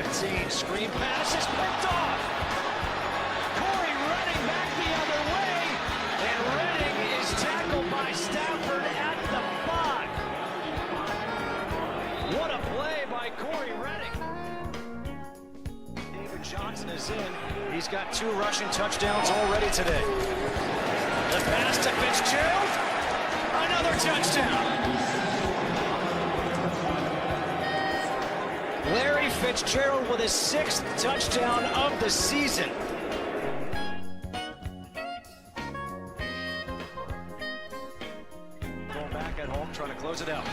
15. Screen pass is picked off. Corey Redding back the other way. And Redding is tackled by Stafford at the 5. What a play by Corey Redding. David Johnson is in. He's got 2 rushing touchdowns already today. The pass to Fitzgerald. Another touchdown. Larry Fitzgerald with his 6th touchdown of the season. Going back at home, trying to close it out.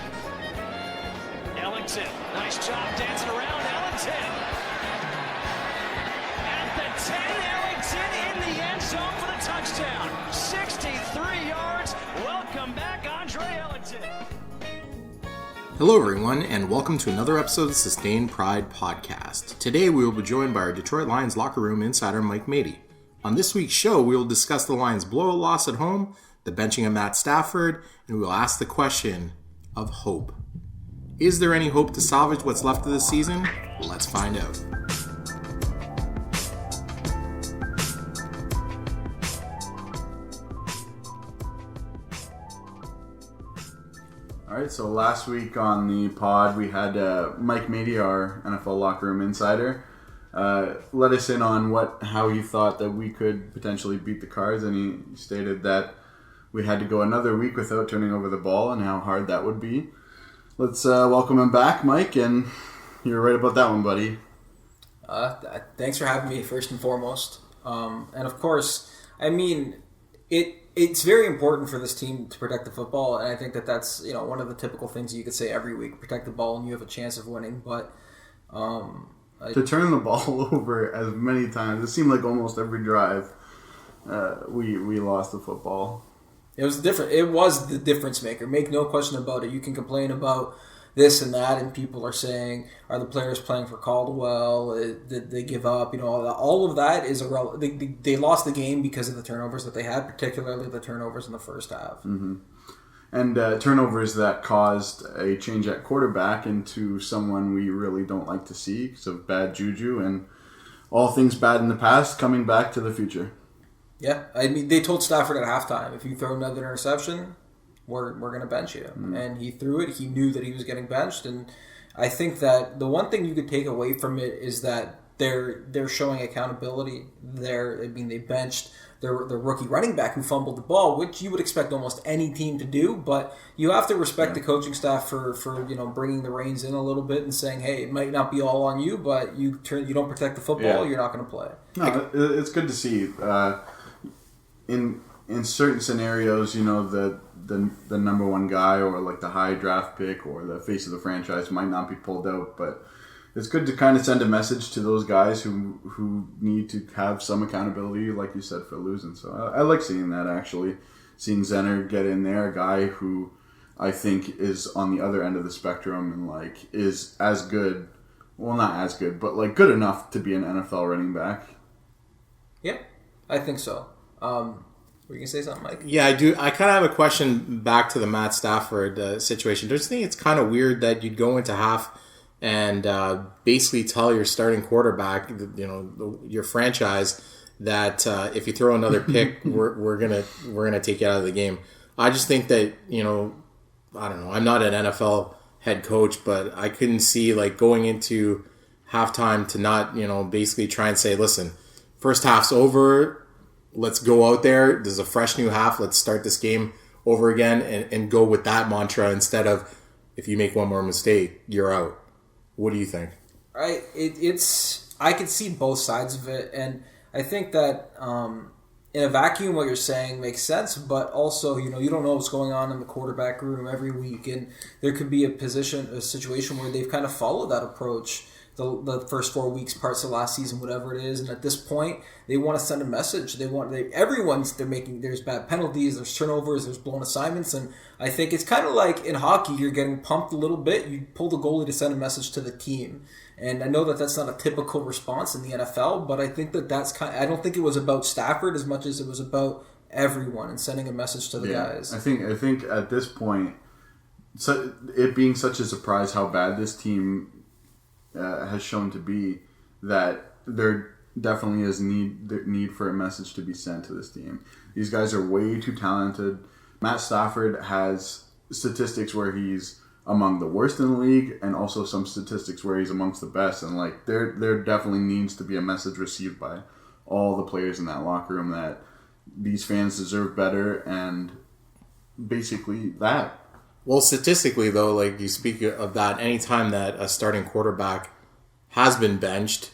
Ellington, nice job dancing around. Ellington. At the 10, Ellington in the end zone for the touchdown. 63 yards. Welcome back, Andre Ellington. Hello everyone, and welcome to another episode of the Sustained Pride podcast. Today we will be joined by our Detroit Lions locker room insider Mike Mady. On this week's show, we will discuss the Lions' blowout loss at home, the benching of Matt Stafford, and we will ask the question of hope. Is there any hope to salvage what's left of the season? Let's find out. All right, so last week on the pod, we had Mike Mady, our NFL locker room insider, let us in on how he thought that we could potentially beat the Cards, and he stated that we had to go another week without turning over the ball and how hard that would be. Let's welcome him back, Mike, and you're right about that one, buddy. Thanks for having me, first and foremost. And of course, I mean, it's very important for this team to protect the football, and I think that's one of the typical things you could say every week: protect the ball, and you have a chance of winning. But to turn the ball over as many times, it seemed like almost every drive we lost the football. It was different. It was the difference maker. Make no question about it. You can complain about this and that, and people are saying, are the players playing for Caldwell? Did they give up? All of that is irrelevant. They lost the game because of the turnovers that they had, particularly the turnovers in the first half. Mm-hmm. And turnovers that caused a change at quarterback into someone we really don't like to see because of bad juju and all things bad in the past coming back to the future. Yeah, I mean, they told Stafford at halftime, if you throw another interception, we're going to bench you. Mm-hmm. And he threw it. He knew that he was getting benched. And I think that the one thing you could take away from it is that they're showing accountability. They benched their rookie running back who fumbled the ball, which you would expect almost any team to do. But you have to respect the coaching staff for bringing the reins in a little bit and saying, hey, it might not be all on you, but you don't protect the football, you're not going to play. No, it's good to see. In certain scenarios, the number one guy or like the high draft pick or the face of the franchise might not be pulled out, but it's good to kind of send a message to those guys who need to have some accountability, like you said, for losing. So I like seeing that, actually. Seeing Zenner get in there, a guy who I think is on the other end of the spectrum and is as good, well, not as good, but good enough to be an NFL running back. Yeah, I think so. Were you going to say something, Mike? Yeah, I do. I kind of have a question back to the Matt Stafford situation. Don't you think it's kind of weird that you'd go into half and basically tell your starting quarterback, your franchise, that if you throw another pick, we're gonna take you out of the game? I just think that I don't know. I'm not an NFL head coach, but I couldn't see going into halftime to not basically try and say, listen, first half's over. Let's go out there. There's a fresh new half. Let's start this game over again and go with that mantra instead of, if you make one more mistake, you're out. What do you think? Right. I could see both sides of it, and I think that in a vacuum, what you're saying makes sense, but also, you don't know what's going on in the quarterback room every week, and there could be a situation where they've kind of followed that approach the first 4 weeks, parts of last season, whatever it is, and at this point, they want to send a message. There's bad penalties, there's turnovers, there's blown assignments, and I think it's kind of like in hockey, you're getting pumped a little bit. You pull the goalie to send a message to the team, and I know that that's not a typical response in the NFL, but I think I don't think it was about Stafford as much as it was about everyone and sending a message to the guys. I think at this point, it being such a surprise how bad this team has shown to be, that there definitely is need for a message to be sent to this team. These guys are way too talented. Matt Stafford has statistics where he's among the worst in the league, and also some statistics where he's amongst the best. And like there definitely needs to be a message received by all the players in that locker room that these fans deserve better, and basically that. Well, statistically though, like you speak of that, anytime that a starting quarterback has been benched,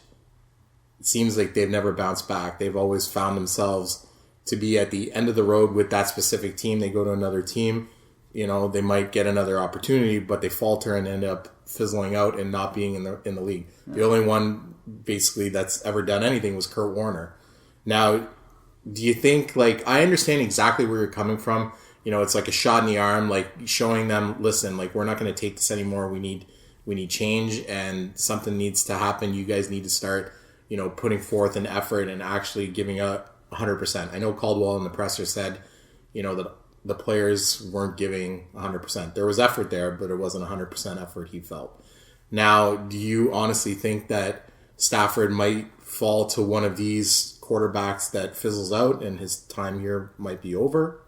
it seems like they've never bounced back. They've always found themselves to be at the end of the road with that specific team. They go to another team, they might get another opportunity, but they falter and end up fizzling out and not being in the league. Yeah. The only one basically that's ever done anything was Kurt Warner. Now, do you think, like, I understand exactly where you're coming from. It's like a shot in the arm, like showing them, listen, like, we're not going to take this anymore. We need change, and something needs to happen. You guys need to start, putting forth an effort and actually giving up 100%. I know Caldwell in the presser said, that the players weren't giving 100%. There was effort there, but it wasn't 100% effort, he felt. Now, do you honestly think that Stafford might fall to one of these quarterbacks that fizzles out and his time here might be over?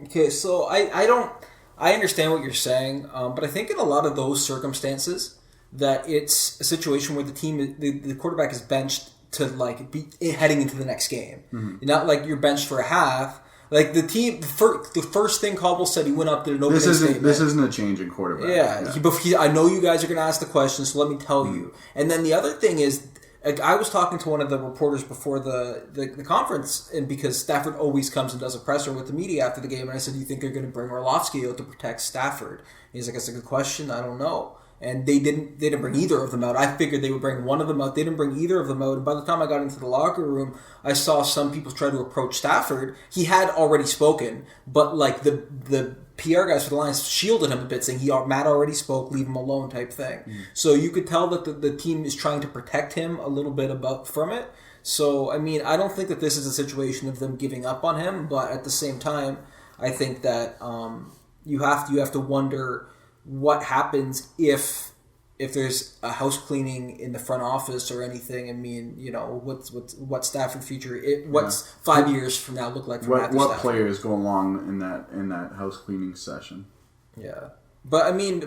Okay, so I understand what you're saying, but I think in a lot of those circumstances that it's a situation where the quarterback is benched to like be heading into the next game. Mm-hmm. Not like you're benched for a half. Like the team, the first thing Caldwell said, he went up there. This isn't a change in quarterback. Yeah. I know you guys are going to ask the question, so let me tell you. And then the other thing is, like, I was talking to one of the reporters before the conference, and because Stafford always comes and does a presser with the media after the game, and I said, "Do you think they're going to bring Orlovsky out to protect Stafford?" And he's like, "That's a good question. I don't know." And they didn't bring either of them out. I figured they would bring one of them out. They didn't bring either of them out. And by the time I got into the locker room, I saw some people try to approach Stafford. He had already spoken, but like the PR guys for the Lions shielded him a bit, saying Matt already spoke, leave him alone type thing. Mm. So you could tell that the team is trying to protect him a little bit from it. So, I mean, I don't think that this is a situation of them giving up on him, but at the same time, I think that you have to wonder what happens if there's a house cleaning in the front office or anything. I mean, what's Stafford's future? What's 5 years from now look like for Matthew Stafford? What players go along in that house cleaning session? Yeah, but I mean,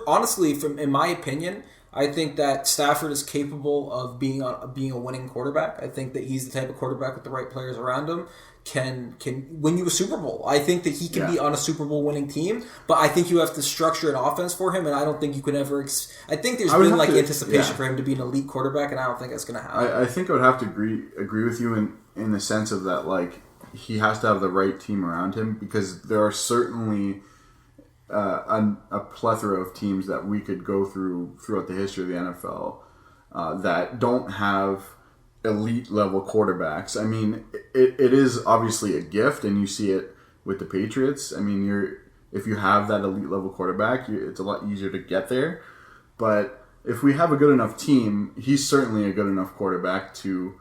honestly, in my opinion, I think that Stafford is capable of being a winning quarterback. I think that he's the type of quarterback with the right players around him can win you a Super Bowl. I think that he can be on a Super Bowl winning team, but I think you have to structure an offense for him, and I don't think you could ever. I think there's been anticipation for him to be an elite quarterback, and I don't think that's going to happen. I think I would have to agree with you in the sense of that, like, he has to have the right team around him, because there are certainly a plethora of teams that we could go throughout the history of the NFL that don't have elite level quarterbacks. I mean, it is obviously a gift, and you see it with the Patriots. I mean, if you have that elite level quarterback, it's a lot easier to get there. But if we have a good enough team, he's certainly a good enough quarterback to.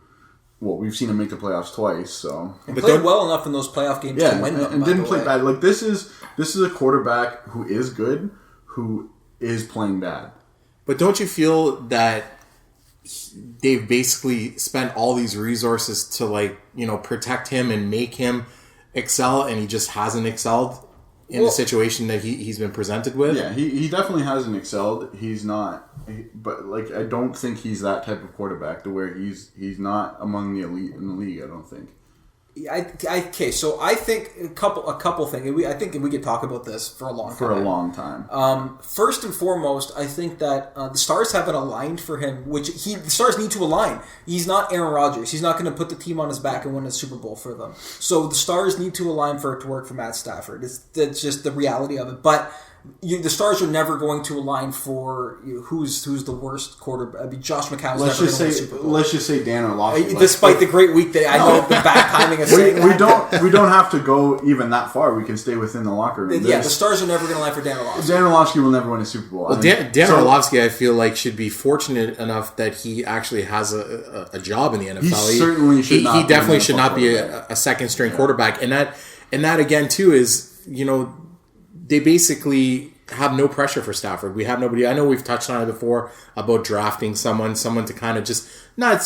Well, we've seen him make the playoffs twice, so he played well enough in those playoff games to win them. And didn't play bad. Like this is a quarterback who is good, who is playing bad. But don't you feel that they've basically spent all these resources to protect him and make him excel, and he just hasn't excelled in the situation that he's been presented with? Yeah, he definitely hasn't excelled. He's not, but I don't think he's that type of quarterback to where he's not among the elite in the league. I don't think. So I think a couple things. I think we could talk about this for a long time. First and foremost, I think that the stars haven't aligned for him, the stars need to align. He's not Aaron Rodgers. He's not going to put the team on his back and win a Super Bowl for them. So the stars need to align for it to work for Matt Stafford. That's just the reality of it. But the stars are never going to align for who's the worst quarterback. I mean, Josh McCown's never going to win a Super Bowl. Let's just say Dan Orlovsky. Despite the great week that I know the bad timing of saying that. We don't have to go even that far. We can stay within the locker room. Yeah, the stars are never going to align for Dan Orlovsky. Dan Orlovsky will never win a Super Bowl. Well, Dan Orlovsky, I feel like, should be fortunate enough that he actually has a job in the NFL. He certainly should not. He definitely should not be a second string quarterback, and that again too is they basically have no pressure for Stafford. We have nobody. I know we've touched on it before about drafting someone to kind of just not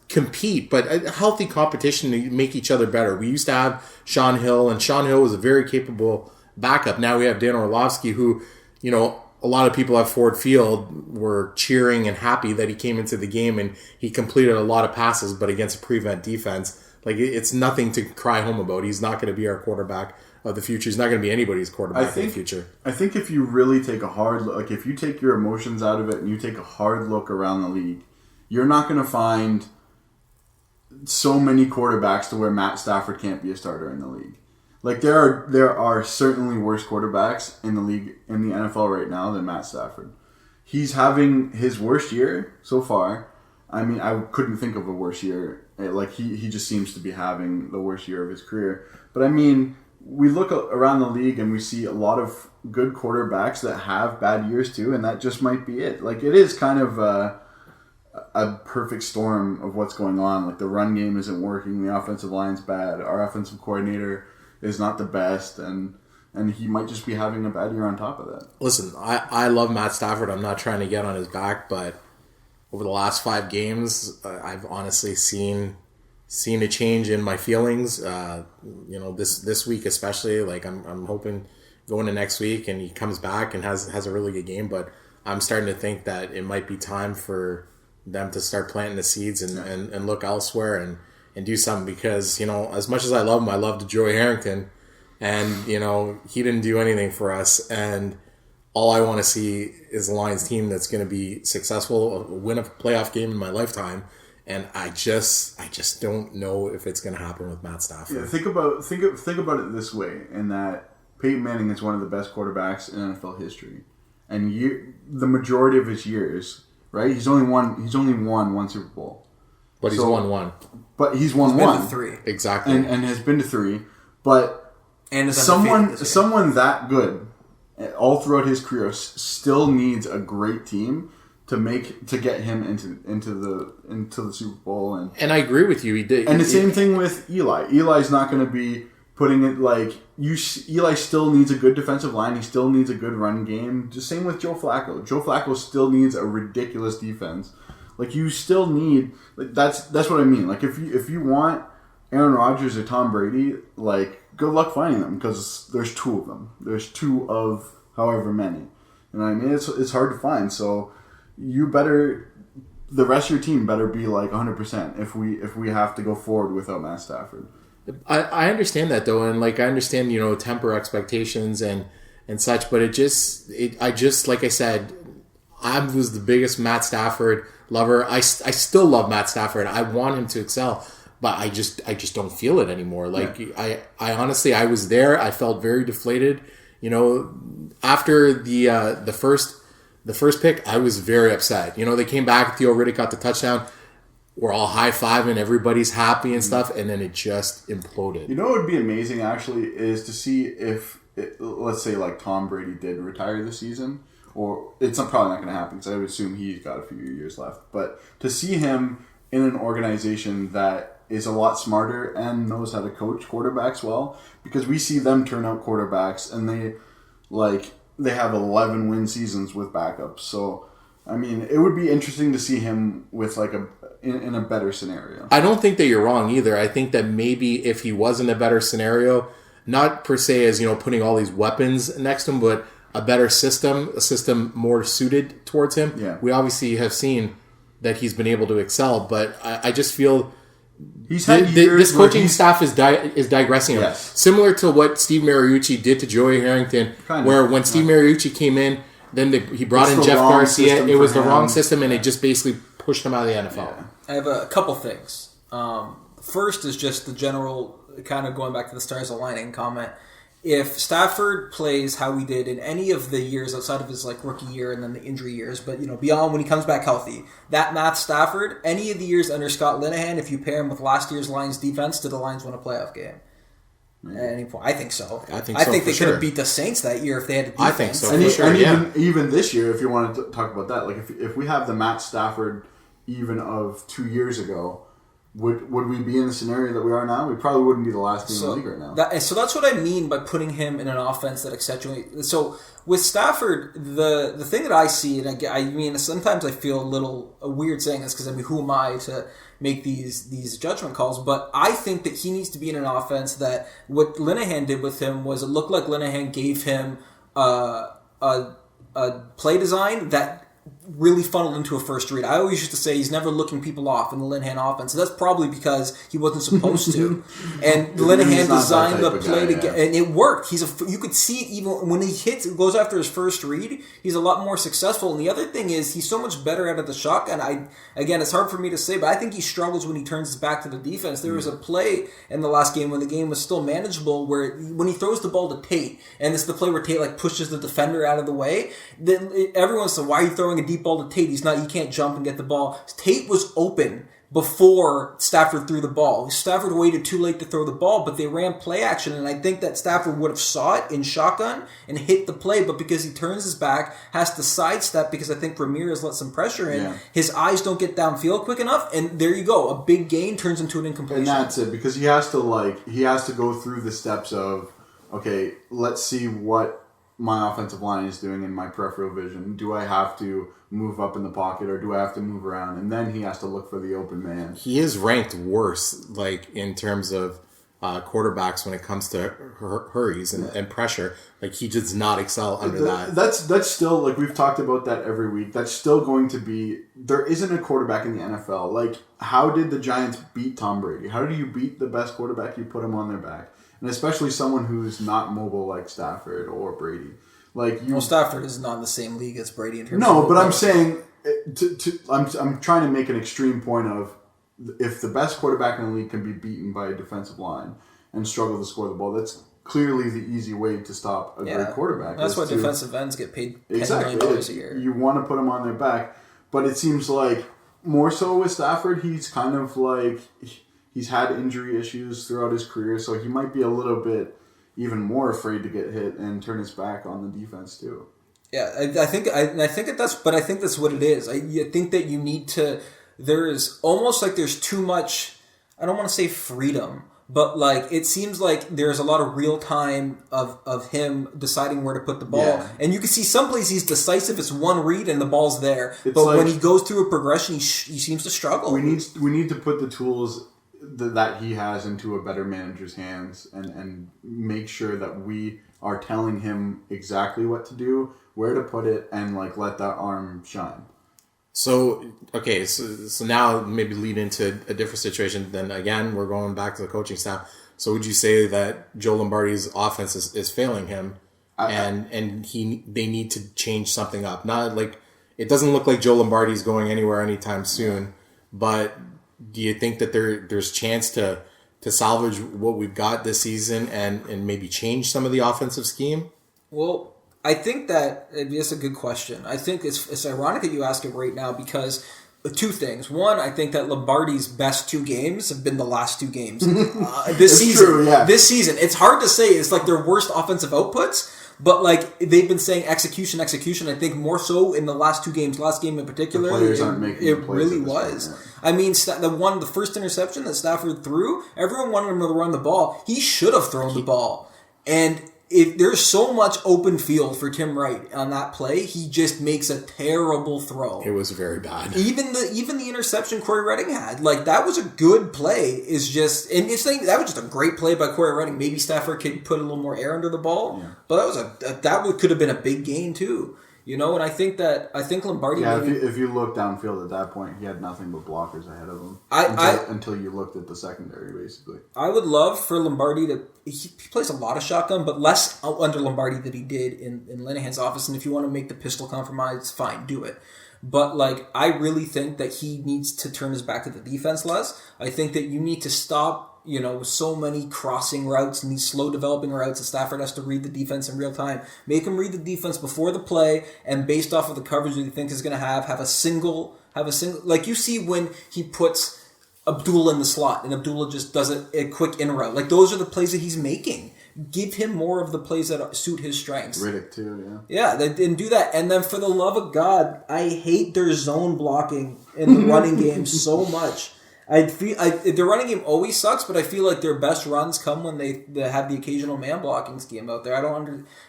compete, but a healthy competition to make each other better. We used to have Sean Hill, and Sean Hill was a very capable backup. Now we have Dan Orlovsky, who, you know, a lot of people at Ford Field were cheering and happy that he came into the game and he completed a lot of passes, but against a prevent defense. Like, it's nothing to cry home about. He's not going to be our quarterback of the future. He's not going to be anybody's quarterback in the future. I think if you really take a hard look, like if you take your emotions out of it and you take a hard look around the league, you're not going to find so many quarterbacks to where Matt Stafford can't be a starter in the league. Like, there are certainly worse quarterbacks in the league, in the NFL right now, than Matt Stafford. He's having his worst year so far. I mean, I couldn't think of a worse year. Like, he just seems to be having the worst year of his career. But I mean, we look around the league and we see a lot of good quarterbacks that have bad years too, and that just might be it. Like, it is kind of a perfect storm of what's going on. Like, the run game isn't working, the offensive line's bad, our offensive coordinator is not the best, and he might just be having a bad year on top of that. Listen, I love Matt Stafford. I'm not trying to get on his back, but over the last 5 games, I've honestly seen a change in my feelings. You know, this week especially, like I'm hoping going to next week and he comes back and has a really good game. But I'm starting to think that it might be time for them to start planting the seeds and look elsewhere and do something, because, you know, as much as I love him, I loved Joey Harrington, and, you know, he didn't do anything for us, and all I want to see is a Lions team that's going to be successful, win a playoff game in my lifetime, and I just don't know if it's going to happen with Matt Stafford. Yeah, think about it this way, in that Peyton Manning is one of the best quarterbacks in NFL history, and the majority of his years, right? He's only won one Super Bowl. But he's won one. But he's won He's been one. to 3. Exactly. And has been to 3. But And is someone that good all throughout his career still needs a great team to get him into the Super Bowl. And I agree with you. He did. And the same thing with Eli. Eli's not going to be putting it like Eli still needs a good defensive line. He still needs a good run game. Just same with Joe Flacco. Joe Flacco still needs a ridiculous defense. Like, you still need, like, that's what I mean. Like, if you want Aaron Rodgers or Tom Brady, like, good luck finding them, because there's 2 of them. There's 2 of however many. You know what I mean? It's hard to find. So the rest of your team better be like 100% if we have to go forward without Matt Stafford. I understand that, though, and, like, I understand, you know, temper expectations and such, but I just like I said, I was the biggest Matt Stafford lover. I still love Matt Stafford. I want him to excel, but I just don't feel it anymore. Like, yeah. I honestly, I was there. I felt very deflated. You know, after the first pick, I was very upset. You know, they came back. Theo Riddick got the touchdown. We're all high-fiving. Everybody's happy and stuff, and then it just imploded. You know what would be amazing, actually, is to see if, let's say, like, Tom Brady did retire this season. Or it's probably not going to happen, because I would assume he's got a few years left. But to see him in an organization that is a lot smarter and knows how to coach quarterbacks well, because we see them turn out quarterbacks and they have 11 win seasons with backups. So, I mean, it would be interesting to see him with in a better scenario. I don't think that you're wrong either. I think that maybe if he was in a better scenario, not per se as, you know, putting all these weapons next to him, but a better system, a system more suited towards him. Yeah. We obviously have seen that he's been able to excel, but I just feel This coaching staff is digressing. Yes. Similar to what Steve Mariucci did to Joey Harrington, where when Steve Mariucci came in, then he brought in Jeff Garcia. It was the wrong system, and it just basically pushed him out of the NFL. Yeah. I have a couple things. First is just the general, kind of going back to the stars aligning comment. If Stafford plays how he did in any of the years outside of his rookie year and then the injury years, but beyond when he comes back healthy, that Matt Stafford, any of the years under Scott Linehan, if you pair him with last year's Lions defense, did the Lions win a playoff game? At any point, I think so. I think they could have beat the Saints that year if they had the defense. I think so. And even this year, if you want to talk about that, like if we have the Matt Stafford even of 2 years ago, would we be in the scenario that we are now? We probably wouldn't be the last team in the league right now. So that's what I mean by putting him in an offense that accentuates. So with Stafford, the thing that I see, and I mean, sometimes I feel a little weird saying this because I mean, who am I to make these judgment calls? But I think that he needs to be in an offense that what Linehan did with him was it looked like Linehan gave him a play design that really funneled into a first read. I always used to say he's never looking people off in the Linehan offense. So that's probably because he wasn't supposed to. And Linehan designed the play to get, and it worked. You could see it even when he goes after his first read, he's a lot more successful. And the other thing is he's so much better out of the shotgun. Again, it's hard for me to say, but I think he struggles when he turns his back to the defense. There was a play in the last game when the game was still manageable where when he throws the ball to Tate, and it's the play where Tate like pushes the defender out of the way, then everyone said, why are you throwing a deep ball to Tate? He can't jump and get the ball. Tate was open before Stafford threw the ball. Stafford waited too late to throw the ball, but they ran play action, and I think that Stafford would have saw it in shotgun and hit the play, but because he turns his back, has to sidestep because I think Ramirez let some pressure in, his eyes don't get downfield quick enough, and there you go. A big gain turns into an incompletion. And that's it, because he has to go through the steps of, okay, let's see what my offensive line is doing in my peripheral vision. Do I have to move up in the pocket or do I have to move around? And then he has to look for the open man. He is ranked worse, like in terms of quarterbacks when it comes to hurries and pressure. Like he does not excel under that. That's still, like we've talked about that every week. That's still going to be, there isn't a quarterback in the NFL. Like how did the Giants beat Tom Brady? How do you beat the best quarterback? You put him on their back. And especially someone who's not mobile like Stafford or Brady. Stafford is not in the same league as Brady in terms of... No, but I'm saying... I'm trying to make an extreme point of if the best quarterback in the league can be beaten by a defensive line and struggle to score the ball, that's clearly the easy way to stop a great quarterback. That's why defensive ends get paid $10 million a year. You want to put them on their back. But it seems like more so with Stafford, he's kind of like... He's had injury issues throughout his career, so he might be a little bit even more afraid to get hit and turn his back on the defense too. Yeah, I think that's what it is. I think that you need to. There is almost like there's too much. I don't want to say freedom, but like it seems like there's a lot of real time of him deciding where to put the ball, and you can see some plays he's decisive. It's one read and the ball's there, but like, when he goes through a progression, he seems to struggle. We need to put the tools that he has into a better manager's hands and make sure that we are telling him exactly what to do, where to put it, and like let that arm shine. So now maybe lead into a different situation. Then again, we're going back to the coaching staff. So would you say that Joe Lombardi's offense is failing him, and they need to change something up? Not like it doesn't look like Joe Lombardi's going anywhere anytime soon, but do you think that there's chance to salvage what we've got this season and maybe change some of the offensive scheme? Well, I think that it's a good question. I think it's ironic that you ask it right now because two things. One, I think that Lombardi's best two games have been the last two games this season. True, yeah. This season, it's hard to say. It's like their worst offensive outputs. But like they've been saying execution. I think more so in the last two games. Last game in particular, the players aren't making it the plays really was. Point, yeah. I mean, the first interception that Stafford threw, everyone wanted him to run the ball. He should have thrown the ball. And there's so much open field for Tim Wright on that play, he just makes a terrible throw. It was very bad. Even the interception Corey Redding had, like that was a good play. That was just a great play by Corey Redding. Maybe Stafford could put a little more air under the ball, but that could have been a big gain too. And I think Lombardi. Yeah, if you look downfield at that point, he had nothing but blockers ahead of him. Until you looked at the secondary, basically. I would love for Lombardi to. He plays a lot of shotgun, but less under Lombardi than he did in Linehan's office. And if you want to make the pistol compromise, fine, do it. But I really think that he needs to turn his back to the defense less. I think that you need to stop. So many crossing routes and these slow developing routes that Stafford has to read the defense in real time. Make him read the defense before the play, and based off of the coverage that he thinks is going to have a single, like you see when he puts Abdullah in the slot and Abdullah just does a quick in route. Like those are the plays that he's making. Give him more of the plays that suit his strengths. Riddick too, yeah. Yeah, and do that. And then for the love of God, I hate their zone blocking in the running game so much. their running game always sucks, but I feel like their best runs come when they have the occasional man blocking scheme out there.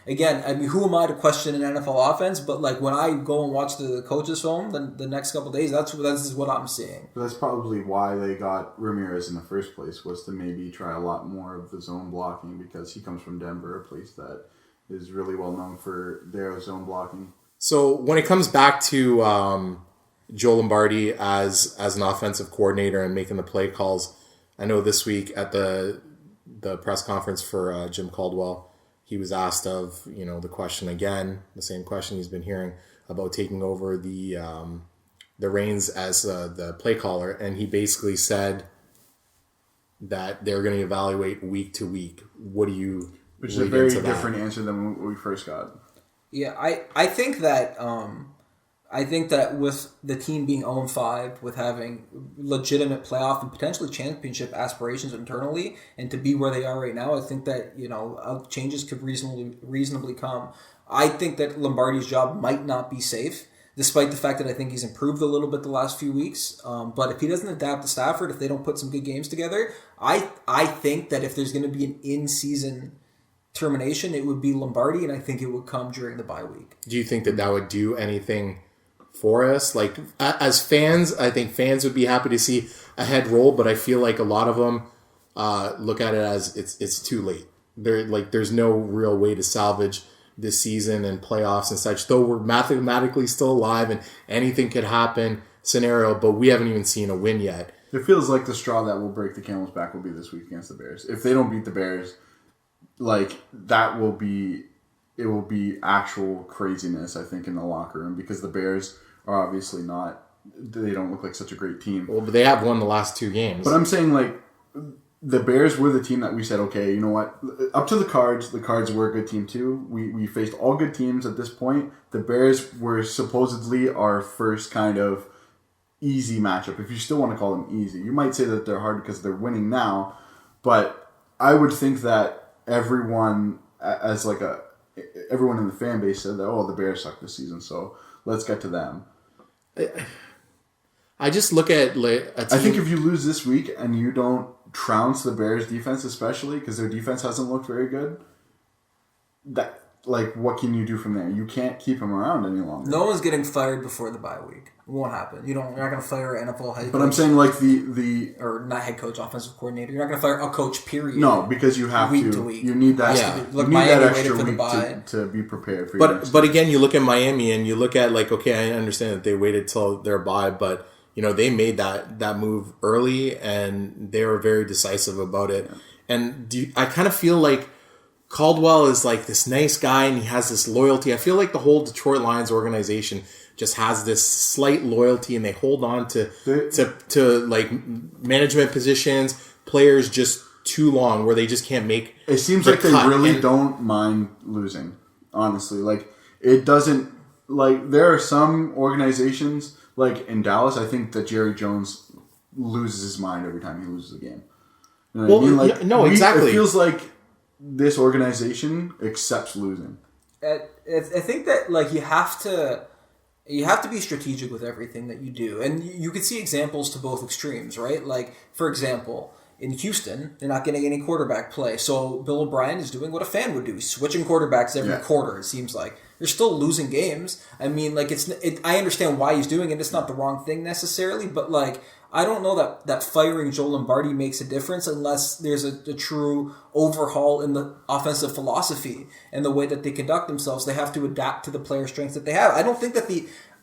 Again, I mean, who am I to question an NFL offense? But like when I go and watch the coaches' film the next couple of days, that's what I'm seeing. But that's probably why they got Ramirez in the first place, was to maybe try a lot more of the zone blocking, because he comes from Denver, a place that is really well known for their zone blocking. So when it comes back to Joe Lombardi as an offensive coordinator and making the play calls, I know this week at the press conference for Jim Caldwell, he was asked of, the question again, the same question he's been hearing about taking over the reins as the play caller, and he basically said that they're going to evaluate week to week. What do you Which is a very different answer than what we first got. Yeah, I think that with the team being 0-5, with having legitimate playoff and potentially championship aspirations internally, and to be where they are right now, I think that changes could reasonably come. I think that Lombardi's job might not be safe, despite the fact that I think he's improved a little bit the last few weeks. But if he doesn't adapt to Stafford, if they don't put some good games together, I think that if there's going to be an in-season termination, it would be Lombardi, and I think it would come during the bye week. Do you think that would do anything for us? Like, as fans, I think fans would be happy to see a head roll, but I feel like a lot of them look at it as it's too late. There's no real way to salvage this season and playoffs and such, though we're mathematically still alive and anything could happen scenario, but we haven't even seen a win yet. It feels like the straw that will break the camel's back will be this week against the Bears. If they don't beat the Bears, it will be actual craziness, I think, in the locker room, because the Bears are obviously they don't look like such a great team. Well, but they have won the last 2 games. But I'm saying, the Bears were the team that we said, okay, you know what? Up to the Cards were a good team too. We faced all good teams at this point. The Bears were supposedly our first kind of easy matchup, if you still want to call them easy. You might say that they're hard because they're winning now, but I would think that everyone in the fan base said that, the Bears suck this season, so let's get to them. I just look at I think if you lose this week and you don't trounce the Bears defense, especially because their defense hasn't looked very good, what can you do from there? You can't keep them around any longer. No one's getting fired before the bye week. It won't happen. You're not going to fire an NFL head coach. But I'm saying or not head coach, offensive coordinator. You're not going to fire a coach, period. No, because you have week to week. You need that. Yeah. You need that extra week to be prepared for. But again, you look at Miami and you look at okay, I understand that they waited till their bye, but they made that move early and they were very decisive about it. Yeah. And I kind of feel like Caldwell is this nice guy and he has this loyalty. I feel like the whole Detroit Lions organization just has this slight loyalty and they hold on to management positions, players just too long where they just can't make. It seems like they really don't mind losing. Honestly, it doesn't. There are some organizations in Dallas. I think that Jerry Jones loses his mind every time he loses a game. You know what I mean? No, exactly. It feels like this organization accepts losing. I think that you have to be strategic with everything that you do, and you can see examples to both extremes, right? For example, in Houston, they're not getting any quarterback play, so Bill O'Brien is doing what a fan would do. He's switching quarterbacks every quarter. It seems like they're still losing games. I mean, I understand why he's doing it. It's not the wrong thing necessarily, but I don't know that firing Joe Lombardi makes a difference unless there's a true overhaul in the offensive philosophy and the way that they conduct themselves. They have to adapt to the player strengths that they have.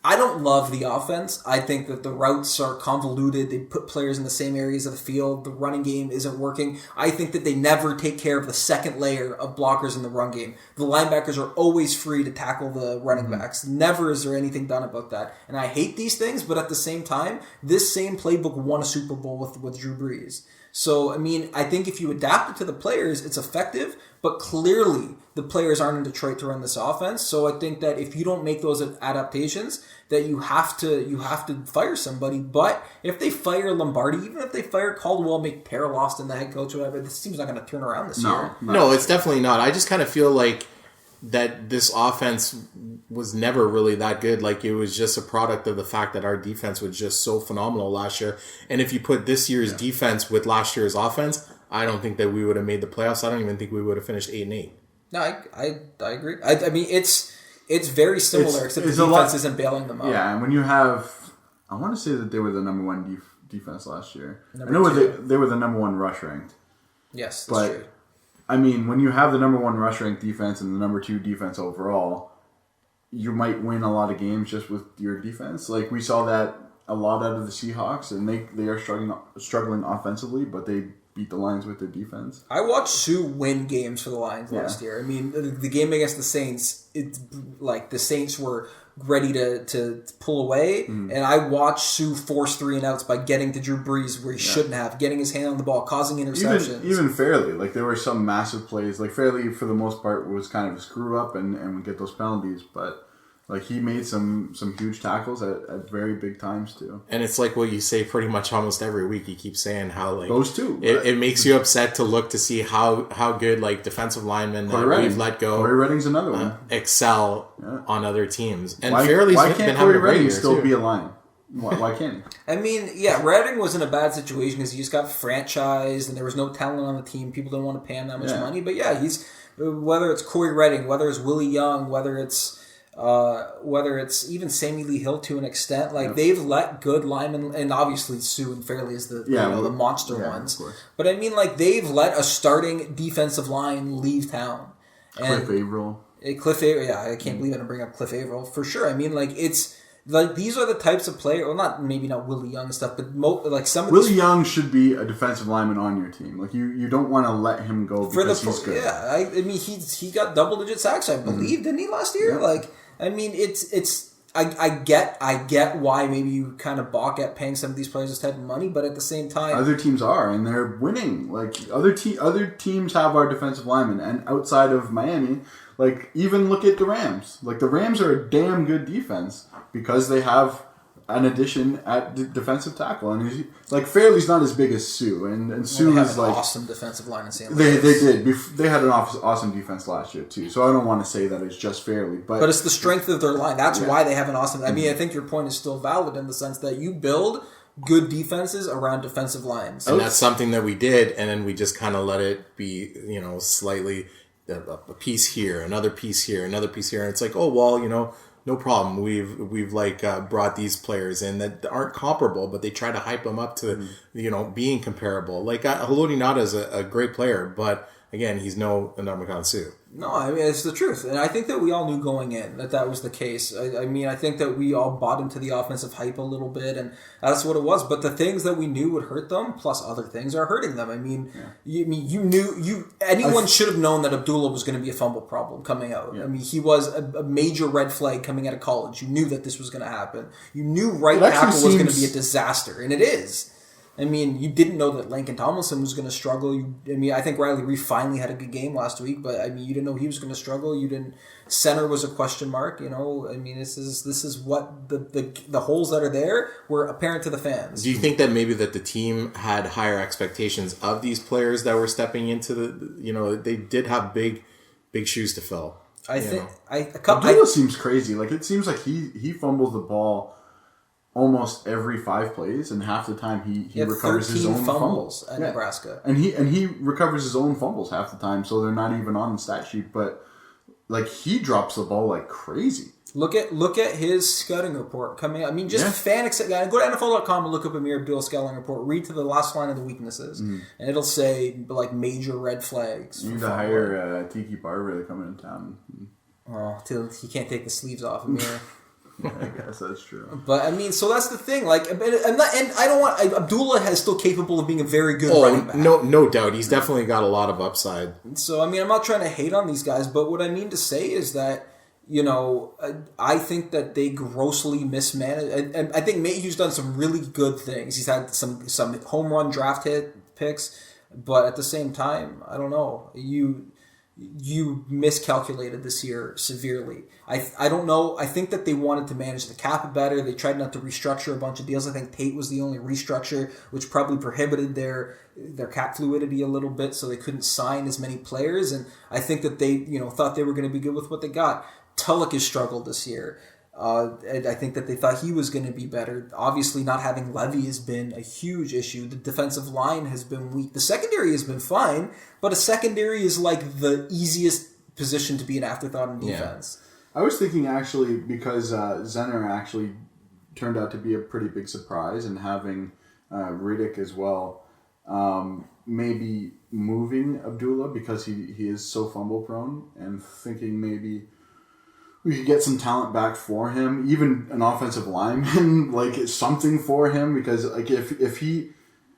I don't love the offense. I think that the routes are convoluted. They put players in the same areas of the field. The running game isn't working. I think that they never take care of the second layer of blockers in the run game. The linebackers are always free to tackle the running backs. Never is there anything done about that. And I hate these things, but at the same time, this same playbook won a Super Bowl with Drew Brees. So, I mean, I think if you adapt it to the players, it's effective, but clearly the players aren't in Detroit to run this offense. So I think that if you don't make those adaptations, that you have to fire somebody. But if they fire Lombardi, even if they fire Caldwell, make Perry Austin the head coach, whatever, this team's not going to turn around this year. No, it's definitely not. I just kind of feel like that this offense was never really that good. Like, it was just a product of the fact that our defense was just so phenomenal last year. And if you put this year's defense with last year's offense, I don't think that we would have made the playoffs. I don't even think we would have finished 8-8. No, I agree. I mean, it's very similar, except the defense isn't bailing them out. Yeah, and when you have, I want to say that they were the number one defense last year. I know they were the number one rush ranked. Yes, that's but true. I mean, when you have the number one rush ranked defense and the number 2 defense overall, you might win a lot of games just with your defense. Like, we saw that a lot out of the Seahawks, and they are struggling offensively, but they beat the Lions with their defense. I watched Sue win games for the Lions last year. I mean, the game against the Saints, the Saints were ready to pull away, and I watched Sue force 3 and outs by getting to Drew Brees where he shouldn't have, getting his hand on the ball, causing interceptions. Even Fairley, like, there were some massive plays. Like, Fairley, for the most part, was kind of a screw up and would get those penalties, but like, he made some huge tackles at very big times too. And it's like what you say pretty much almost every week. You keep saying how, like, those two. It makes you upset to look to see how good, like, defensive linemen that we've let go. Corey Redding's another one. Excel on other teams. And why can't been Corey having a great Redding year still too. be a Lion? Why can't he? I mean, yeah, Redding was in a bad situation because he just got franchised and there was no talent on the team. People didn't want to pay him that much money. But yeah, he's, whether it's Corey Redding, whether it's Willie Young, whether it's even Sammy Lee Hill to an extent, like, they've let good linemen, and obviously Sue and Fairley is the monster ones. But I mean, like, they've let a starting defensive line leave town. Cliff Averill. I can't believe I didn't bring up Cliff Averill for sure. I mean, like, it's like, these are the types of players. Well, maybe not Willie Young and stuff, but like some of Willie Young should be a defensive lineman on your team. Like, you don't want to let him go because he's good. Yeah, I mean, he got double-digit sacks, I believe, didn't he, last year? Yeah. Like, I mean, I get why maybe you kind of balk at paying some of these players this type of money, but at the same time, other teams are, and they're winning. Like, other teams have our defensive linemen, and outside of Miami, like, even look at the Rams. Like, the Rams are a damn good defense because they have an addition at defensive tackle, and like, Fairley's not as big as Sue, and Sue is like awesome defensive line in St. Louis. They did. They had an awesome defense last year too. So I don't want to say that it's just Fairley, but it's the strength of their line. That's why they have an awesome. I mean, I think your point is still valid in the sense that you build good defenses around defensive lines, and that's something that we did, and then we just kind of let it be, slightly a piece here, another piece here, another piece here, and it's like, oh well, no problem. We've brought these players in that aren't comparable, but they try to hype them up to being comparable. Like, Haloti Ngata is a great player, but again, he's no Ndamukong Suh. No, I mean, it's the truth. And I think that we all knew going in that was the case. I mean, I think that we all bought into the offensive hype a little bit, and that's what it was. But the things that we knew would hurt them, plus other things, are hurting them. I mean, anyone should have known that Abdullah was going to be a fumble problem coming out. Yeah. I mean, he was a major red flag coming out of college. You knew that this was going to happen. You knew right tackle was going to be a disaster, and it is. I mean, you didn't know that Lincoln Tomlinson was going to struggle. I think Riley Reef finally had a good game last week, but I mean, you didn't know he was going to struggle. You didn't. Center was a question mark. I mean, this is what the holes that are there were apparent to the fans. Do you think that maybe that the team had higher expectations of these players that were stepping into they did have big shoes to fill? I think Abdullah seems crazy. Like, it seems like he fumbles the ball almost every 5 plays, and half the time he recovers his own fumbles at Nebraska, and he recovers his own fumbles half the time, so they're not even on the stat sheet. But like, he drops the ball like crazy. Look at his scouting report coming out. I mean, just fan accept. Go to NFL.com and look up Amir Abdullah scouting report. Read to the last line of the weaknesses, and it'll say like major red flags. You need to hire Tiki Barber to come in town. Oh, till he can't take the sleeves off Amir. Yeah, I guess that's true. But I mean, so that's the thing. Like, I don't want Abdullah is still capable of being a very good running back. No doubt, he's definitely got a lot of upside. So I mean, I'm not trying to hate on these guys, but what I mean to say is that I think that they grossly mismanage. And I think Mayhew's done some really good things. He's had some home run draft hit picks, but at the same time, I don't know. You miscalculated this year severely. I don't know. I think that they wanted to manage the cap better. They tried not to restructure a bunch of deals. I think Tate was the only restructure, which probably prohibited their cap fluidity a little bit, so they couldn't sign as many players. And I think that they thought they were going to be good with what they got. Tulloch has struggled this year. And I think that they thought he was going to be better. Obviously, not having Levy has been a huge issue. The defensive line has been weak. The secondary has been fine, but a secondary is like the easiest position to be an afterthought in defense. I was thinking actually because Zenner actually turned out to be a pretty big surprise, and having Riddick as well, maybe moving Abdullah because he is so fumble prone, and thinking maybe we could get some talent back for him, even an offensive lineman, like something for him, because like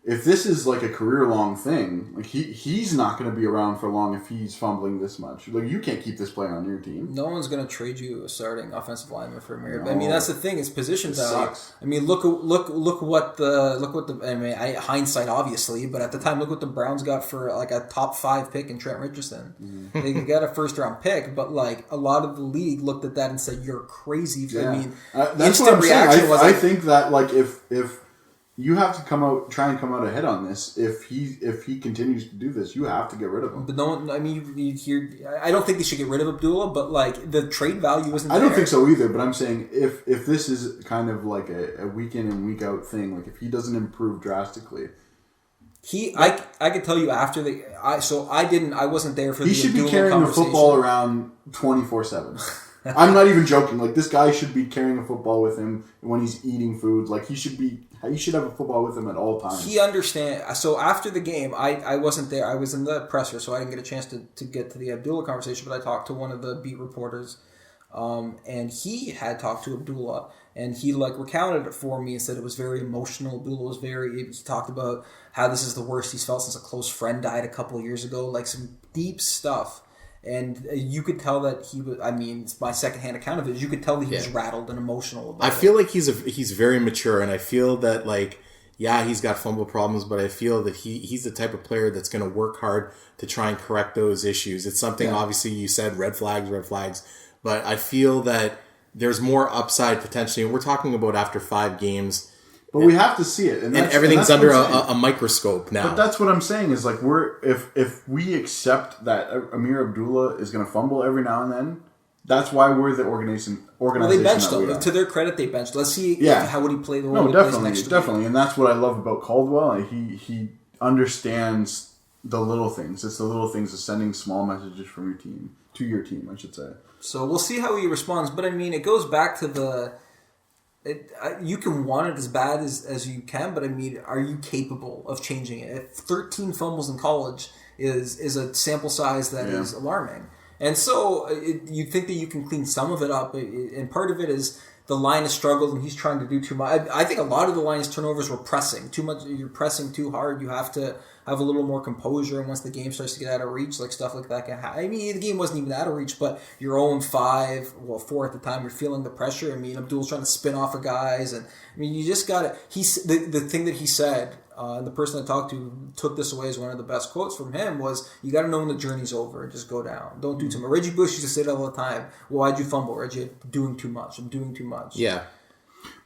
if this is like a career-long thing, like he's not going to be around for long if he's fumbling this much. Like you can't keep this player on your team. No one's going to trade you a starting offensive lineman for Amir. No. I mean, that's the thing. It's position value. Sucks. I mean, look what the. I mean, hindsight obviously, but at the time, look what the Browns got for like a top 5 pick in Trent Richardson. Mm-hmm. They got a first-round pick, but like a lot of the league looked at that and said, "You're crazy." Yeah. I mean, that's instant what I'm reaction saying. was. I think that like if you have to try and come out ahead on this. If he continues to do this, you have to get rid of him. But no one, I mean, you hear. I don't think they should get rid of Abdullah, but like the trade value isn't. I don't think so either. But I'm saying if this is kind of like a week in and week out thing, like if he doesn't improve drastically, I could tell you after I wasn't there for. He should be carrying the football around 24/7. I'm not even joking. Like this guy should be carrying a football with him when he's eating food. Like he should have a football with him at all times. He understands. So after the game, I wasn't there. I was in the presser, so I didn't get a chance to get to the Abdullah conversation. But I talked to one of the beat reporters, and he had talked to Abdullah, and he like recounted it for me and said it was very emotional. Abdullah was he talked about how this is the worst he's felt since a close friend died a couple of years ago, like some deep stuff. And you could tell that he was. I mean, it's my secondhand account of it. You could tell that he was rattled and emotional about it. I feel like he's very mature, and I feel that like he's got fumble problems, but I feel that he's the type of player that's going to work hard to try and correct those issues. It's something obviously you said red flags, but I feel that there's more upside potentially, and we're talking about after 5 games. But we have to see it, and everything's under a microscope now. But that's what I'm saying is like if we accept that Amir Abdullah is going to fumble every now and then, that's why we're the organization. Well, they benched him. To their credit, they benched. Let's see how would he play the role. No, definitely, and that's what I love about Caldwell. He understands the little things. It's the little things of sending small messages from your team to your team, I should say. So we'll see how he responds. But I mean, it goes back to the. You can want it as bad as you can, but I mean, are you capable of changing it? If 13 fumbles in college is a sample size that is alarming. And so you think that you can clean some of it up, and part of it is the line has struggled and he's trying to do too much. I think a lot of the line's turnovers were pressing too much. You're pressing too hard. You have to have a little more composure, and once the game starts to get out of reach, like stuff like that can happen. I mean, the game wasn't even out of reach, but you're 0-5, 4 at the time. You're feeling the pressure. I mean, Abdul's trying to spin off of guys, and I mean, you just got to. The thing that he said, and the person I talked to took this away as one of the best quotes from him was, "You got to know when the journey's over and just go down. Don't do too much." Reggie Bush used to say that all the time. Well, why'd you fumble, Reggie? I'm doing too much. Yeah.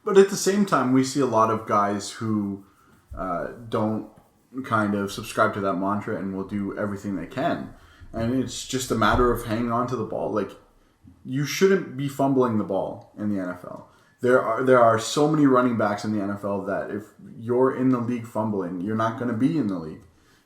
But at the same time, we see a lot of guys who don't kind of subscribe to that mantra and will do everything they can. And it's just a matter of hanging on to the ball. Like, you shouldn't be fumbling the ball in the NFL. There are so many running backs in the NFL that if you're in the league fumbling, you're not going to be in the league.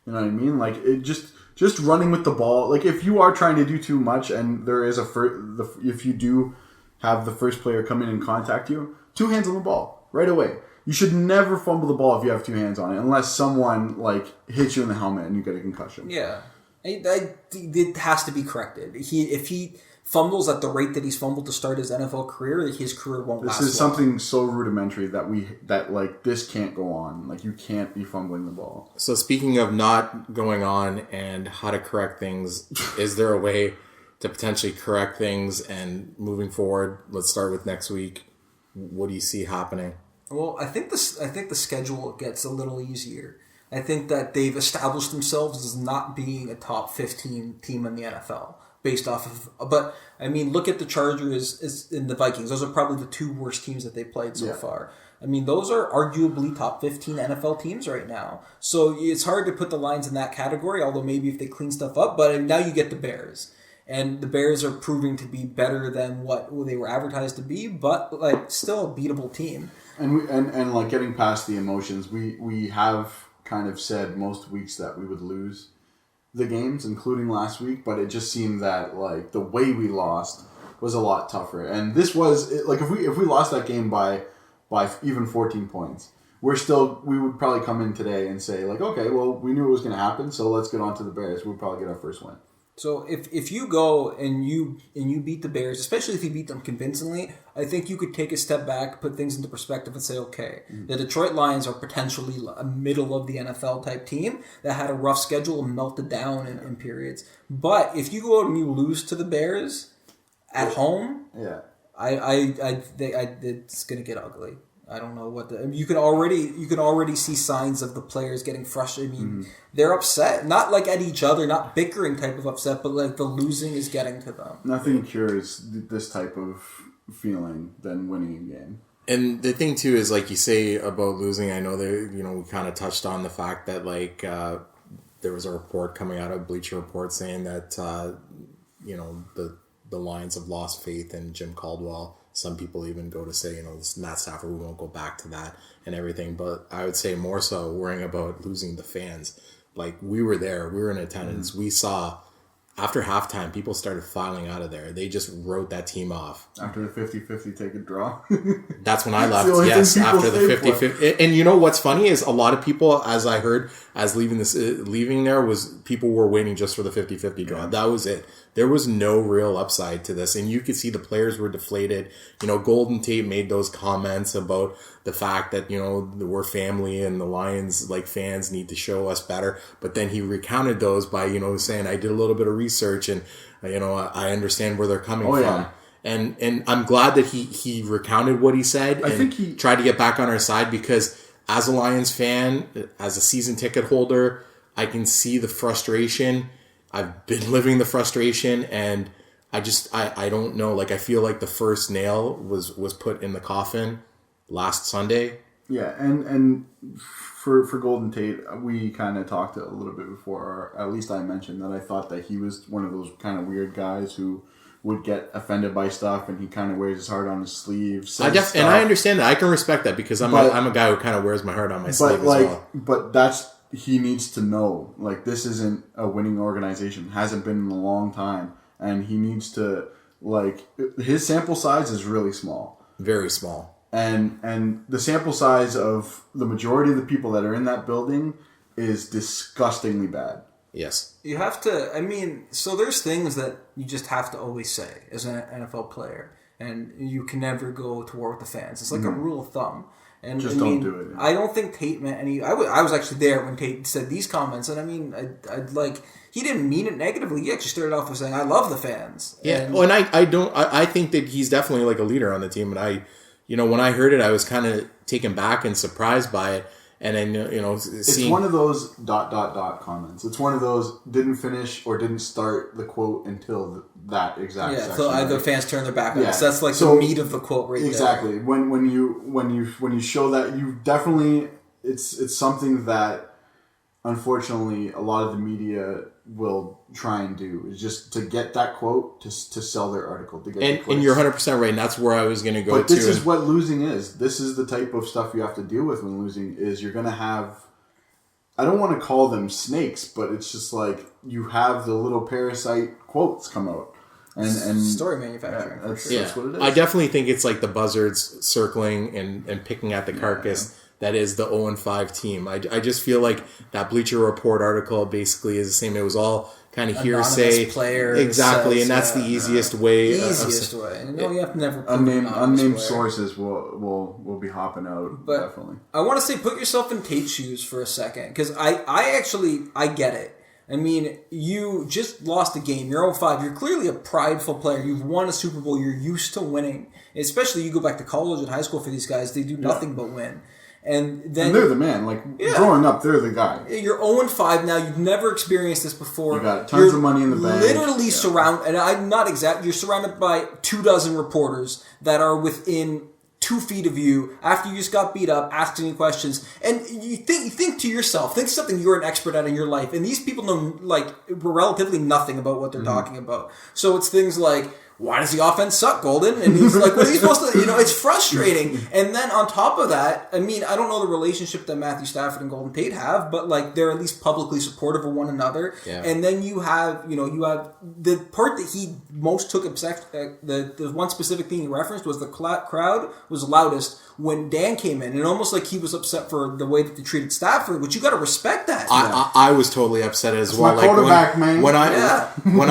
You know what I mean? Like, it just running with the ball. Like, if you are trying to do too much and there is if you do have the first player come in and contact you, 2 hands on the ball right away. You should never fumble the ball if you have 2 hands on it, unless someone like hits you in the helmet and you get a concussion. Yeah, it has to be corrected. If he fumbles at the rate that he's fumbled to start his NFL career, his career won't last long. This is something so rudimentary that like this can't go on. Like, you can't be fumbling the ball. So speaking of not going on and how to correct things, is there a way to potentially correct things and moving forward? Let's start with next week. What do you see happening? Well, I think the schedule gets a little easier. I think that they've established themselves as not being a top 15 team in the NFL based off of. But I mean, look at the Chargers and the Vikings. Those are probably the 2 worst teams that they've played so far. I mean, those are arguably top 15 NFL teams right now. So it's hard to put the Lions in that category. Although maybe if they clean stuff up, but now you get the Bears. And the Bears are proving to be better than what they were advertised to be, but like still a beatable team. And like getting past the emotions, we have kind of said most weeks that we would lose the games, including last week, but it just seemed that like the way we lost was a lot tougher. And this was like if we lost that game by even 14 points, we would probably come in today and say like, okay, well, we knew it was going to happen, so let's get on to the Bears. We'll probably get our first win. So if you go and you beat the Bears, especially if you beat them convincingly, I think you could take a step back, put things into perspective, and say, okay, the Detroit Lions are potentially a middle of the NFL type team that had a rough schedule and melted down in periods. But if you go out and you lose to the Bears at home, it's gonna get ugly. I don't know what you can already see signs of the players getting frustrated. I mean, they're upset, not like at each other, not bickering type of upset, but like the losing is getting to them. Nothing cures this type of feeling than winning a game. And the thing too is, like you say about losing, I know that we kind of touched on the fact that like there was a report coming out of Bleacher Report saying that the Lions have lost faith in Jim Caldwell. Some people even go to say, this Matt Stafford, we won't go back to that and everything. But I would say more so worrying about losing the fans. Like, we were there. We were in attendance. We saw, after halftime, people started filing out of there. They just wrote that team off. After the 50-50 take a draw? That's when I left, yes, after the 50-50. And you know what's funny is a lot of people, as I heard, as leaving there, was people were waiting just for the 50-50 draw. Yeah. That was it. There was no real upside to this. And you could see the players were deflated. Golden Tate made those comments about the fact that, we're family and the Lions, like, fans need to show us better. But then he recounted those by, saying, I did a little bit of research and, I understand where they're coming from. Yeah. And I'm glad that he recounted what he said. I think he tried to get back on our side, because as a Lions fan, as a season ticket holder, I can see the frustration. I've been living the frustration, and I don't know. Like, I feel like the first nail was put in the coffin last Sunday. Yeah, and for Golden Tate, we kind of talked a little bit before, or at least I mentioned that I thought that he was one of those kind of weird guys who would get offended by stuff, and he kind of wears his heart on his sleeve. And I understand that. I can respect that, because I'm a guy who kind of wears my heart on my sleeve as well. But he needs to know, like, this isn't a winning organization. Hasn't been in a long time. And he needs to, like, his sample size is really small. Very small. And the sample size of the majority of the people that are in that building is disgustingly bad. Yes. You have to, so there's things that you just have to always say as an NFL player. And you can never go to war with the fans. It's like a rule of thumb. And just don't do it. I don't think Tate meant any. I was actually there when Tate said these comments, and I'd like, he didn't mean it negatively. He actually started off with saying, "I love the fans." Yeah, I think that he's definitely like a leader on the team, and when I heard it, I was kind of taken back and surprised by it. And then, it's one of those ... comments. It's one of those didn't finish or didn't start the quote until that exact section. So the fans turn their back on us. That's like the meat of the quote right exactly. there. When you show that, you definitely, it's something that unfortunately a lot of the media will try and do, is just to get that quote to sell their article, to get and you're 100% right, and that's where I was going to go. But this is what losing is. This is the type of stuff you have to deal with when losing. Is you're going to have, I don't want to call them snakes, but it's just like you have the little parasite quotes come out. And story manufacturing. That's what it is. I definitely think it's like the buzzards circling and picking at the carcass. That is the 0-5 team. I just feel like that Bleacher Report article basically is the same. It was all kind of hearsay. Exactly, and that's the easiest way. You have to never unnamed sources will be hopping out, but definitely. I want to say, put yourself in Tate's shoes for a second, because I get it. I mean, you just lost a game. You're 0-5. You're clearly a prideful player. You've won a Super Bowl. You're used to winning. Especially you go back to college and high school for these guys. They do nothing but win. And they're the man. Like, growing up, they're the guy. You're 0-5 now. You've never experienced this before. You got tons of money in the bank. Literally surrounded, and I'm not exact. You're surrounded by 24 reporters that are within 2 feet of you after you just got beat up, asking you questions, and you think to yourself, think something you're an expert at in your life, and these people know like relatively nothing about what they're talking about. So it's things like, why does the offense suck, Golden? And he's like, what are you supposed to, it's frustrating. And then on top of that, I mean, I don't know the relationship that Matthew Stafford and Golden Tate have, but like they're at least publicly supportive of one another. Yeah. And then you have the part that he most took obsessed, the one specific thing he referenced was the crowd was loudest when Dan came in, and almost like he was upset for the way that they treated Stafford, which you got to respect that. I was totally upset as well. My quarterback, man. When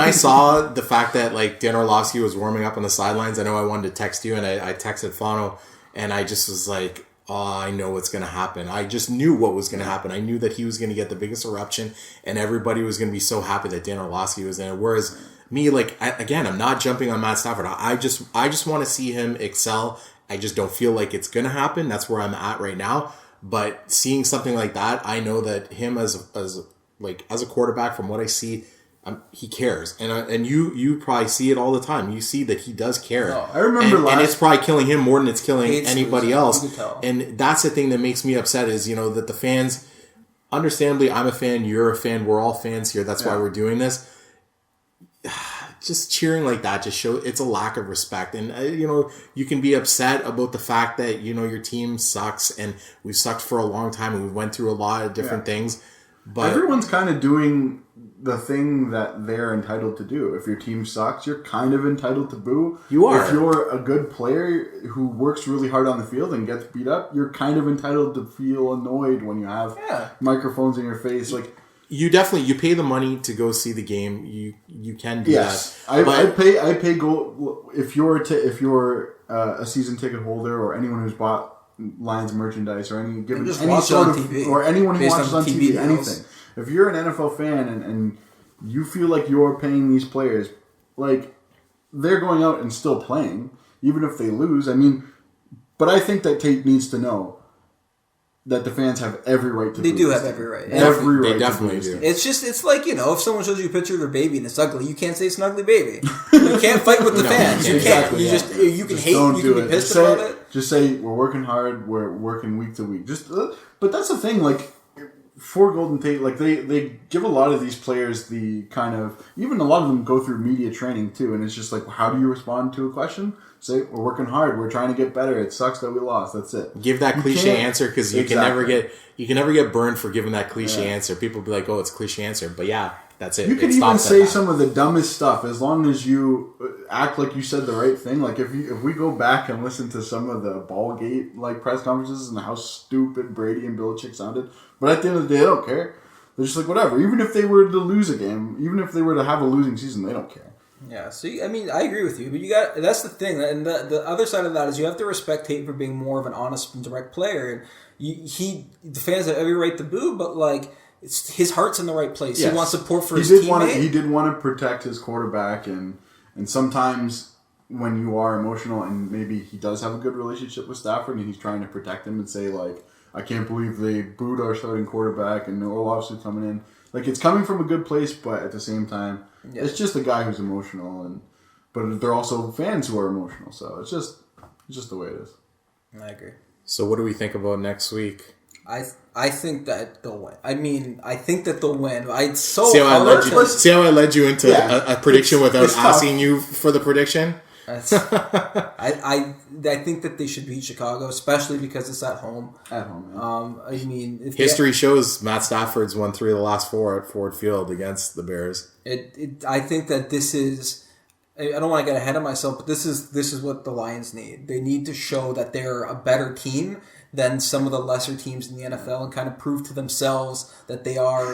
I saw the fact that like Dan Orlovsky was warming up on the sidelines, I know I wanted to text you, and I texted Fano, and I just was like, oh, I know what's going to happen. I just knew what was going to happen. I knew that he was going to get the biggest eruption, and everybody was going to be so happy that Dan Orlovsky was in it. Whereas me, like, I'm not jumping on Matt Stafford. I just want to see him excel. I just don't feel like it's going to happen. That's where I'm at right now. But seeing something like that, I know that him as a quarterback, from what I see, he cares, and you probably see it all the time. You see that he does care. No, I remember and it's probably killing him more than it's killing anybody else. You can tell. And that's the thing that makes me upset is that the fans, understandably, I'm a fan, you're a fan, we're all fans here. That's why we're doing this. Just cheering like that just shows it's a lack of respect. And you can be upset about the fact that your team sucks, and we've sucked for a long time, and we went through a lot of different things. But everyone's kind of doing the thing that they're entitled to do. If your team sucks, you're kind of entitled to boo. You are. If you're a good player who works really hard on the field and gets beat up, you're kind of entitled to feel annoyed when you have microphones in your face. Like, you pay the money to go see the game. You can do that. I pay gold if you're a season ticket holder or anyone who's bought Lions merchandise or any sort of TV. Or anyone who watches on TV, anything. If you're an NFL fan and you feel like you're paying these players, like, they're going out and still playing, even if they lose. I mean, but I think that Tate needs to know that the fans have every right to They boo do this have team. every right. Every right. They definitely to boo do. this team. It's like, if someone shows you a picture of their baby and it's ugly, you can't say it's an ugly baby. You can't fight with the fans. You can't. Exactly, You can hate, you can be pissed about it. Just say, we're working hard, we're working week to week. But that's the thing, like, for Golden Tate, like, they give a lot of these players the kind of, even a lot of them go through media training too, and it's just like, how do you respond to a question? Say, we're working hard, we're trying to get better, it sucks that we lost, that's it. Give that cliche answer, because you can never get burned for giving that cliche answer. People be like, oh, it's a cliche answer, but that's it. You can even say some of the dumbest stuff as long as you act like you said the right thing. Like, if we go back and listen to some of the Ballgate like press conferences and how stupid Brady and Belichick sounded, but at the end of the day, they don't care. They're just like, whatever. Even if they were to lose a game, even if they were to have a losing season, they don't care. Yeah, so I mean, I agree with you, but that's the thing, and the other side of that is you have to respect Tate for being more of an honest and direct player. And the fans have every right to boo, but like, his heart's in the right place. Yes. He wants support for his teammate. He did want to protect his quarterback, and sometimes when you are emotional and maybe he does have a good relationship with Stafford and he's trying to protect him and say, like, I can't believe they booed our starting quarterback and Orlovsky coming in. Like, it's coming from a good place, but at the same time, it's just a guy who's emotional, but they're also fans who are emotional. So it's just the way it is. I agree. So what do we think about next week? I think that they'll win. I mean, I think that they'll win. See how I led you into a prediction without asking you for the prediction? I think that they should beat Chicago, especially because it's at home. At home, yeah. I mean, history shows Matt Stafford's won 3 of the last 4 at Ford Field against the Bears. I think that this is. I don't want to get ahead of myself, but this is what the Lions need. They need to show that they're a better team than some of the lesser teams in the NFL and kind of prove to themselves that they are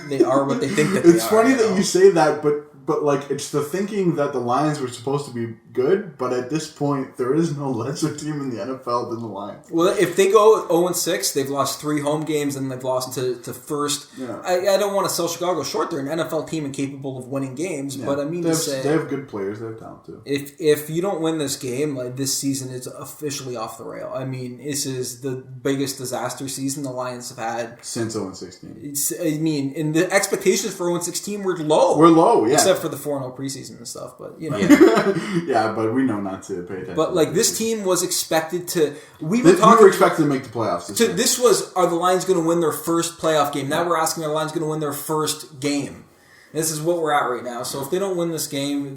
what they think that they are. It's funny that you say that, but like, it's the thinking that the Lions were supposed to be good, but at this point, there is no lesser team in the NFL than the Lions. Well, if they go 0-6, they've lost 3 home games and they've lost to first. Yeah. I don't want to sell Chicago short. They're an NFL team and capable of winning games, but I mean they have good players. They have talent too. If you don't win this game, like, this season is officially off the rail. I mean, this is the biggest disaster season the Lions have had since 0-16. I mean, and the expectations for 0-16 were low. We're low, yeah. except for the 4-0 preseason and stuff. But Yeah, but we know not to pay attention. But this team was expected to. We were expected to make the playoffs. This was, are the Lions going to win their first playoff game? Now we're asking, are the Lions going to win their first game? This is what we're at right now. So if they don't win this game,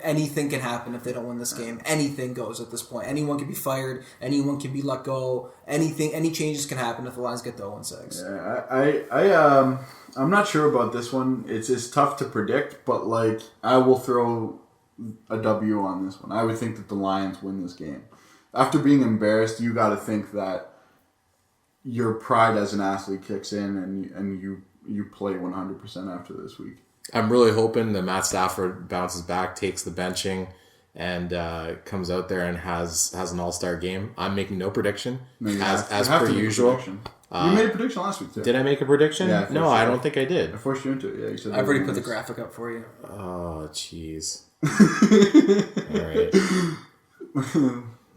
anything can happen. If they don't win this game, anything goes at this point. Anyone can be fired. Anyone can be let go. Any changes can happen if the Lions get to 0-6. Yeah, I'm not sure about this one. It's tough to predict, but I will throw a W on this one. I would think that the Lions win this game. After being embarrassed, you got to think that your pride as an athlete kicks in, and you play 100% after this week. I'm really hoping that Matt Stafford bounces back, takes the benching, and comes out there and has an all-star game. I'm making no prediction, as per usual. You made a prediction last week, too. Did I make a prediction? Yeah, no, I don't think I did. I forced you into it. Yeah, you said I've already put the graphic up for you. Oh, jeez.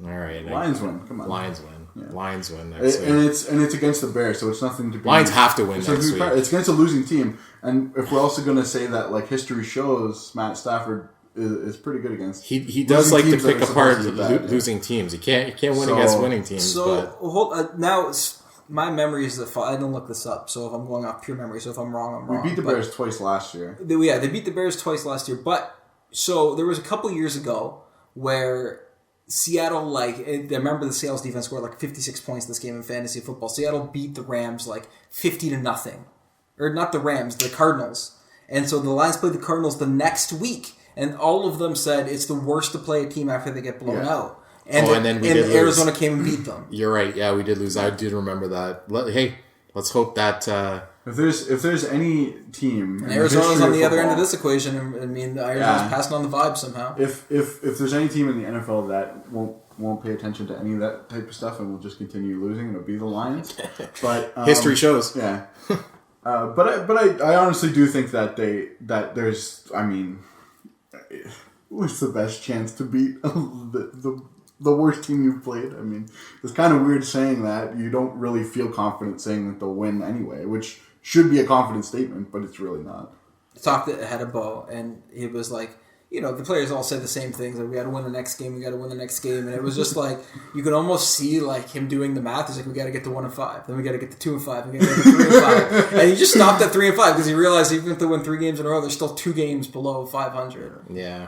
All right. Lions win. Come on. Lions win. Yeah. Lions win next week. And it's against the Bears, so it's nothing to be... Lions have to win next week. It's against a losing team. And if we're also going to say that, history shows Matt Stafford is pretty good against... He does like to pick apart losing teams. He can't win against winning teams. So, now... My memory is I didn't look this up, so if I'm going off pure memory, so if I'm wrong, I'm wrong. We beat the Bears twice last year. They beat the Bears twice last year, but so there was a couple years ago where Seattle, I remember the Seattle's defense scored 56 points this game in fantasy football. Seattle beat the Rams 50-0. Or not the Rams, the Cardinals. And so the Lions played the Cardinals the next week, and all of them said it's the worst to play a team after they get blown out. And then Arizona came and beat them. You're right. Yeah, we did lose. I did remember that. Hey, let's hope that if there's any team, and Arizona's on the other end of this equation. Arizona's passing on the vibe somehow. If there's any team in the NFL that won't pay attention to any of that type of stuff and will just continue losing, it'll be the Lions. But history shows. Yeah. But I honestly do think that there's what's the best chance to beat the worst team you've played? It's kind of weird saying that. You don't really feel confident saying that they'll win anyway, which should be a confident statement, but it's really not. Talked ahead of Bo, and it was the players all said the same things. We got to win the next game. And it was just you could almost see him doing the math. He's we got to get to 1-5. Then we got to get to 2-5. We got to get to 3-5. And he just stopped at 3-5 because he realized even if they win 3 games in a row, there's still 2 games below 500. Yeah.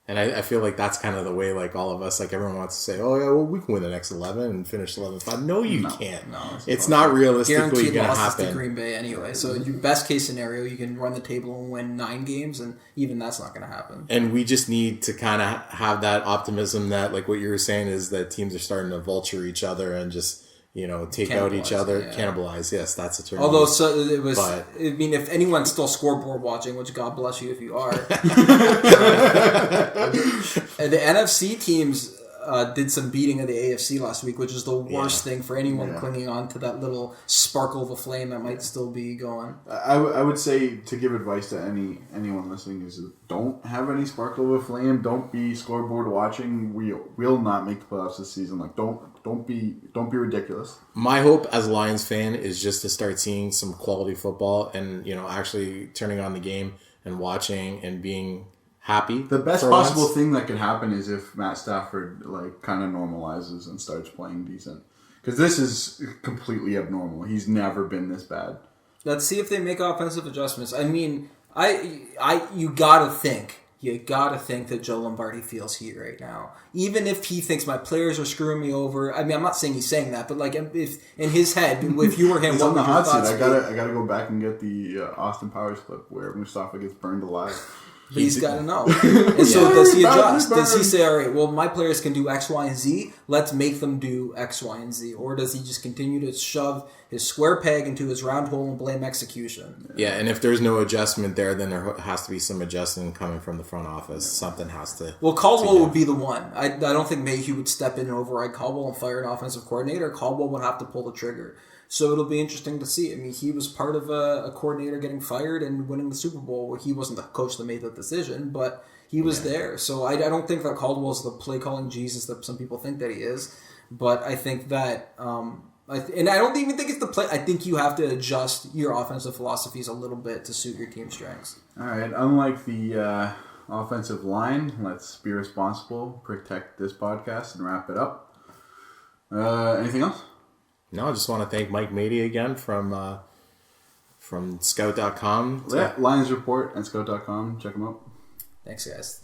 And I feel like that's kind of the way, all of us, everyone wants to say, oh, yeah, well, we can win the next 11 and finish 11-5. No, you can't. No, it's not realistically going to happen. To Green Bay anyway. So your best case scenario, you can run the table and win 9 games, and even that's not going to happen. And we just need to kind of have that optimism that, what you were saying, is that teams are starting to vulture each other and just... take out each other, cannibalize. Yes, that's the term. Although it was, if anyone's still scoreboard watching, which God bless you if you are, the NFC teams did some beating of the AFC last week, which is the worst thing for anyone clinging on to that little sparkle of a flame that might still be going. I would say, to give advice to anyone listening, is don't have any sparkle of a flame. Don't be scoreboard watching. We'll not make the playoffs this season. Don't be ridiculous. My hope as a Lions fan is just to start seeing some quality football and actually turning on the game and watching and being happy. The best possible thing that could happen is if Matt Stafford kind of normalizes and starts playing decent, because this is completely abnormal. He's never been this bad. Let's see if they make offensive adjustments. You gotta think. You gotta think that Joe Lombardi feels heat right now. Even if he thinks my players are screwing me over. I'm not saying he's saying that, but if in his head, if you were him, he's on the hot seat. I gotta go back and get the Austin Powers clip where Mustafa gets burned alive. But he's got to know. And so does he adjust? Does he say, all right, well, my players can do X, Y, and Z. Let's make them do X, Y, and Z. Or does he just continue to shove his square peg into his round hole and blame execution? Yeah, and if there's no adjustment there, then there has to be some adjustment coming from the front office. Something has to... Well, Caldwell would be the one. I don't think Mayhew would step in and override Caldwell and fire an offensive coordinator. Caldwell would have to pull the trigger. So it'll be interesting to see. He was part of a coordinator getting fired and winning the Super Bowl. Where he wasn't the coach that made that decision, but he was there. So I don't think that Caldwell's the play-calling Jesus that some people think that he is. But I think that And I don't even think it's the play. I think you have to adjust your offensive philosophies a little bit to suit your team's strengths. All right. Unlike the offensive line, let's be responsible, protect this podcast, and wrap it up. Anything else? No, I just want to thank Mike Mady again from Scout.com. Yeah, Lions Report and Scout.com. Check them out. Thanks, guys.